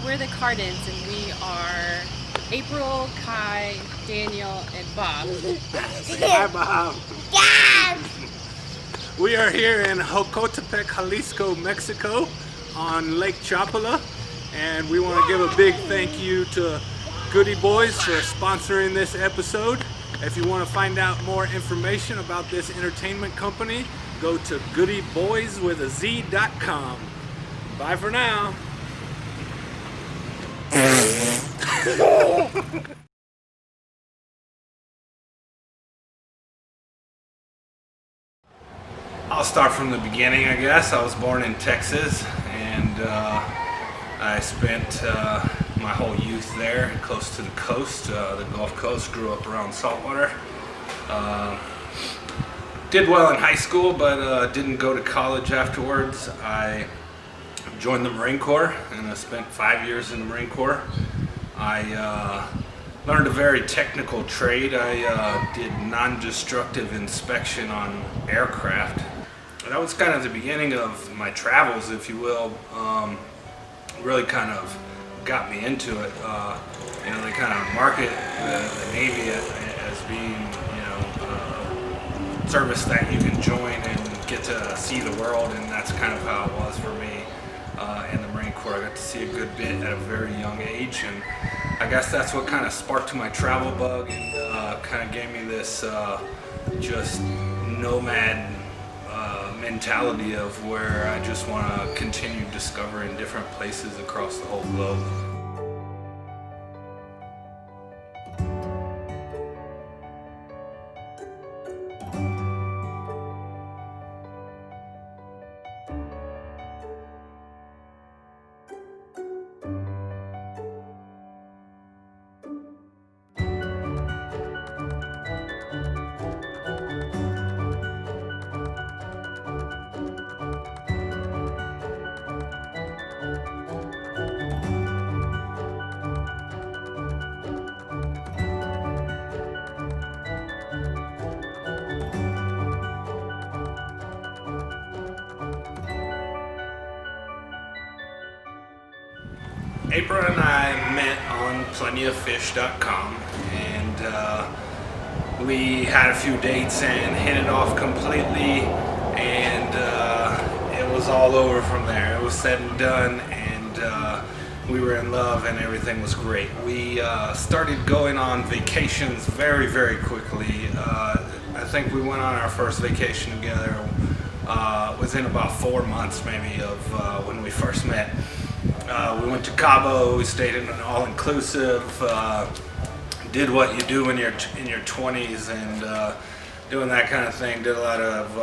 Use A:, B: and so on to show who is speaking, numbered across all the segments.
A: We're the Cardens, and we are April, Kai, Daniel, and Bob.
B: Hi, Bob.
C: Dad!
B: We are here in Jocotepec, Jalisco, Mexico on Lake Chapala, and we want to give a big thank you to Goody Boys for sponsoring this episode. If you want to find out more information about this entertainment company, go to goodyboyswithaz.com. Bye for now. I'll start from the beginning, I guess. I was born in Texas, and I spent my whole youth there, close to the coast, the Gulf Coast. Grew up around saltwater. Did well in high school, but didn't go to college afterwards. I joined the Marine Corps, and I spent 5 years in the Marine Corps. I learned a very technical trade. I did non-destructive inspection on aircraft. That was kind of the beginning of my travels, if you will. Really kind of got me into it. They kind of market the Navy as being, a service that you can join and get to see the world, and that's kind of how it was for me in the Marine Corps. I got to see a good bit at a very young age, and I guess that's what kind of sparked my travel bug and kind of gave me this just nomad mentality of where I just want to continue discovering different places across the whole globe. April and I met on plentyoffish.com, and we had a few dates and hit it off completely, and it was all over from there. It was said and done, and we were in love, and everything was great. We started going on vacations very, very quickly. I think we went on our first vacation together within about 4 months maybe of when we first met. We went to Cabo. We stayed in an all-inclusive. Did what you do in your 20s, and doing that kind of thing. Did a lot of.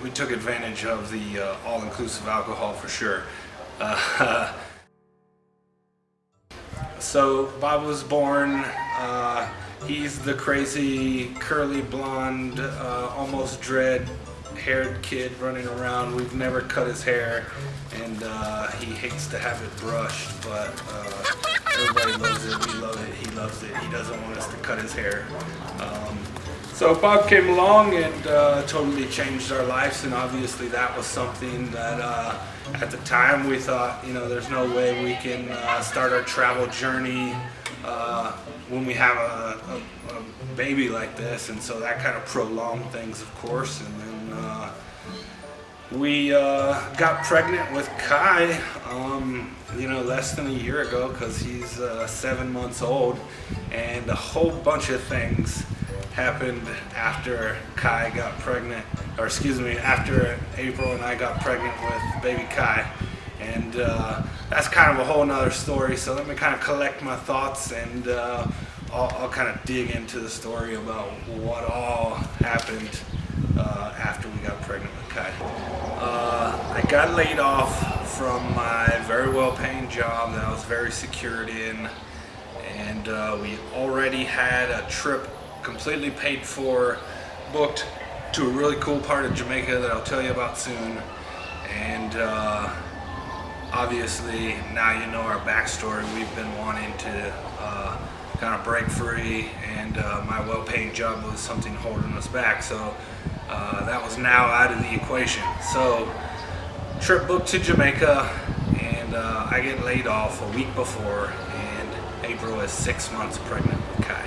B: We took advantage of the all-inclusive alcohol for sure. So Bob was born. He's the crazy, curly, blonde, almost dread-haired kid running around. We've never cut his hair, and he hates to have it brushed, but everybody loves it. We love it. He loves it. He doesn't want us to cut his hair. So Bob came along and totally changed our lives, and obviously that was something that at the time we thought, there's no way we can start our travel journey when we have a baby like this, and so that kind of prolonged things, of course. And then we got pregnant with Kai, less than a year ago, because he's 7 months old, and a whole bunch of things happened after Kai got pregnant, after April and I got pregnant with baby Kai, and that's kind of a whole nother story. So let me kind of collect my thoughts, and I'll kind of dig into the story about what all happened after we got pregnant with Kai. I got laid off from my very well-paying job that I was very secured in, and we already had a trip completely paid for, booked to a really cool part of Jamaica that I'll tell you about soon. And obviously now you know our backstory. We've been wanting to kind of break free, and my well-paying job was something holding us back, so that was now out of the equation. So trip booked to Jamaica, and and I get laid off a week before, and April is 6 months pregnant with Kai.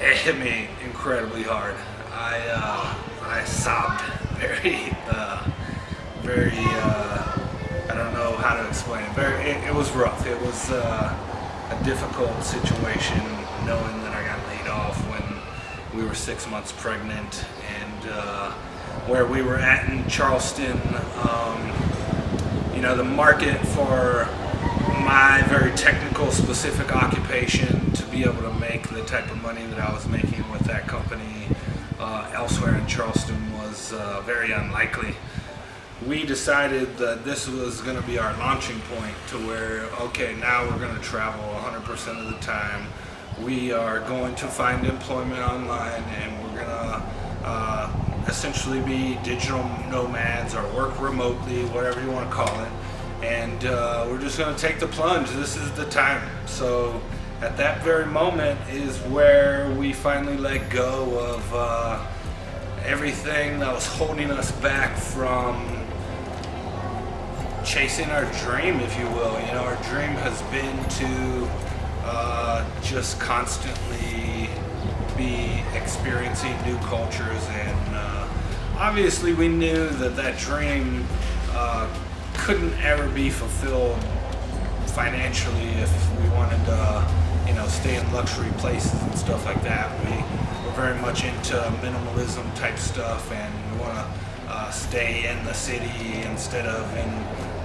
B: It hit me incredibly hard. I sobbed very, I don't know how to explain it. It was rough. It was a difficult situation knowing that I got laid off when we were 6 months pregnant, and where we were at in Charleston, you know, the market for my very technical, specific occupation to be able to make the type of money that I was making with that company elsewhere in Charleston was very unlikely. We decided that this was going to be our launching point to where, okay, now we're going to travel 100% of the time. We are going to find employment online, and we're going to essentially be digital nomads or work remotely, whatever you want to call it. And we're just going to take the plunge. This is the time. So at that very moment is where we finally let go of everything that was holding us back from chasing our dream, if you will. You know, our dream has been to just constantly be experiencing new cultures, and obviously we knew that that dream couldn't ever be fulfilled financially if we wanted to, you know, stay in luxury places and stuff like that. We're very much into minimalism type stuff, and we want to stay in the city instead of in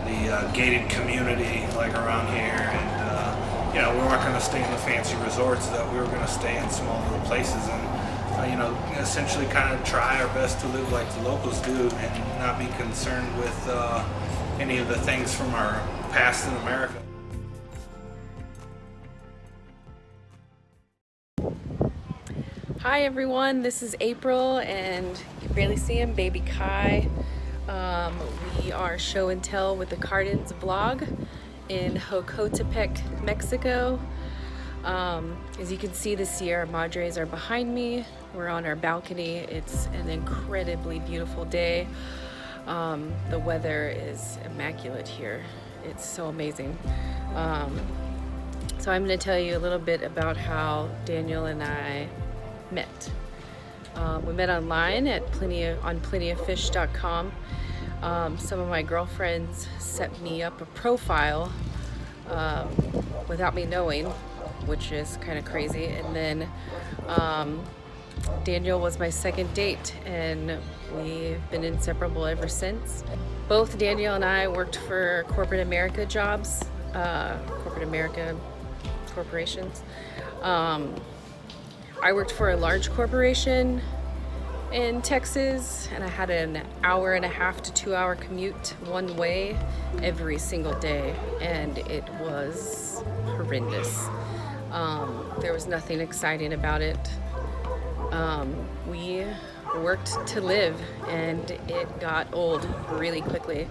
B: the gated community like around here. And you know, we weren't going to stay in the fancy resorts, that we were going to stay in small little places and you know, essentially kind of try our best to live like the locals do and not be concerned with any of the things from our past in America.
A: Hi everyone, this is April, and you can barely see him, baby Kai. We are show and tell with the Cardens vlog in Jocotepec, Mexico. As you can see, the Sierra Madres are behind me. We're on our balcony. It's an incredibly beautiful day. The weather is immaculate here. It's so amazing. So I'm going to tell you a little bit about how Daniel and I met. We met online at on plentyoffish.com. Some of my girlfriends set me up a profile without me knowing, which is kind of crazy. And then Daniel was my second date, and we've been inseparable ever since. Both Daniel and I worked for corporate America jobs, corporate America corporations. I worked for a large corporation in Texas, and I had an 1.5 to 2 hour commute one way every single day, and it was horrendous. There was nothing exciting about it. We worked to live, and it got old really quickly.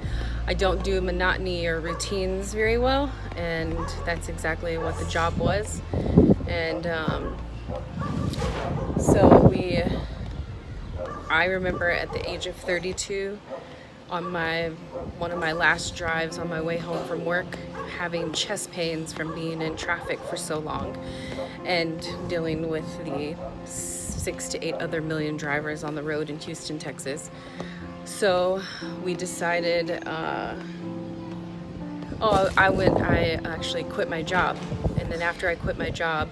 A: I don't do monotony or routines very well, and that's exactly what the job was. And I remember at the age of 32, on one of my last drives on my way home from work, having chest pains from being in traffic for so long and dealing with the 6 to 8 other million drivers on the road in Houston, Texas. So we decided, I actually quit my job. And then after I quit my job,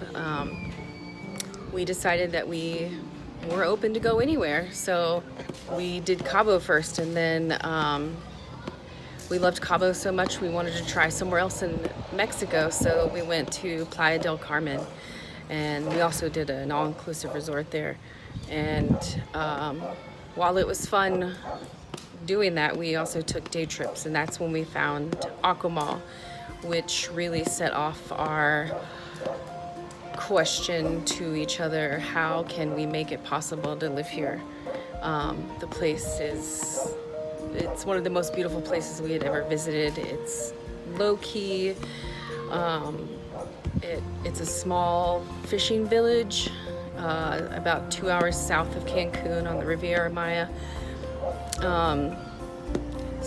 A: we decided that we were open to go anywhere. So we did Cabo first, and then we loved Cabo so much we wanted to try somewhere else in Mexico. So we went to Playa del Carmen, and we also did an all-inclusive resort there. And while it was fun doing that, we also took day trips, and that's when we found Aquamal, which really set off our question to each other: how can we make it possible to live here? The place it's one of the most beautiful places we had ever visited. It's low-key. It's a small fishing village about 2 hours south of Cancun on the Riviera Maya.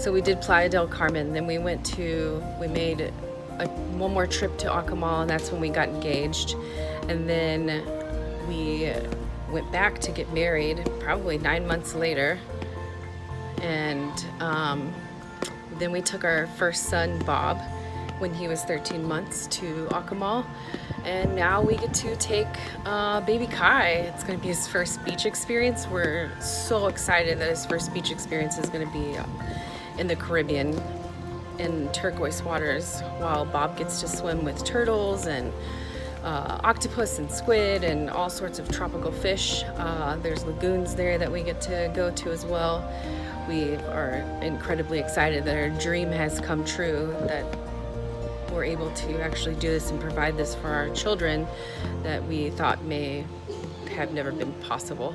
A: So we did Playa del Carmen. Then we made one more trip to Akumal, and that's when we got engaged. And then we went back to get married probably 9 months later. And then we took our first son, Bob, when he was 13 months to Akumal. And now we get to take baby Kai. It's going to be his first beach experience. We're so excited that his first beach experience is going to be in the Caribbean, in turquoise waters, while Bob gets to swim with turtles and octopus and squid and all sorts of tropical fish. There's lagoons there that we get to go to as well. We are incredibly excited that our dream has come true, that we're able to actually do this and provide this for our children that we thought may have never been possible.